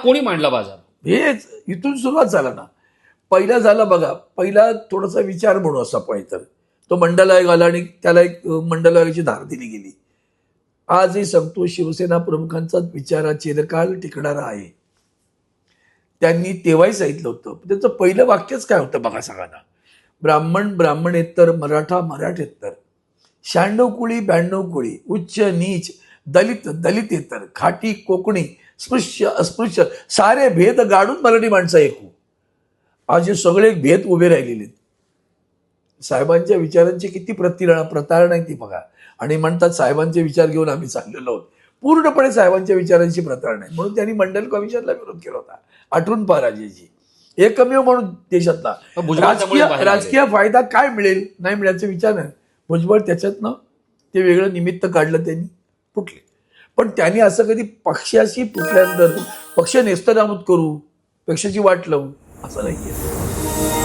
कोणी मांडला बाजार? हेच इथून सुरुवात झाला ना. पहिला झाला बघा, पहिला थोडासा विचार म्हणू असा पाहिजे तर तो मंडल आयोग आला आणि त्याला एक मंडल आयोगाची धार दिली गेली. आजही सांगतो शिवसेना प्रमुखांचा विचार चिरकाल टिकणारा आहे. त्यांनी तेव्हाही सांगितलं होतं. त्याचं पहिलं वाक्यच काय होतं बघा सगळ्यांना, ब्राह्मण ब्राह्मणेतर, मराठा मराठेतर, 96 कुळी 92 कुळी, उच्च नीच, दलित दलितेतर, खाटी कोकणी, स्पृश्य अस्पृश्य, सारे भेद गाडून मराठी माणसं ऐकू. आज हे सगळे भेद उभे राहिलेले आहेत. साहेबांच्या विचारांची किती प्रतारणा आहे ती बघा. आणि म्हणतात साहेबांचे विचार घेऊन आम्ही चाललेलो आहोत. पूर्णपणे साहेबांच्या विचारांची प्रतारणा आहे. म्हणून त्यांनी मंडल कमिशनला विरोध केला होता. आठवून पहा राजेजी, एकमेव म्हणून देशातला राजकीय फायदा काय मिळेल नाही मिळायचा विचार नाही. भुजबळ त्याच्यातनं ते वेगळं निमित्त काढलं, त्यांनी फुटले. पण त्यांनी असं कधी पक्षाशी फुटल्यानंतर पक्ष नेस्तनाबूत करू, पक्षाची वाट लावू असं नाहीये.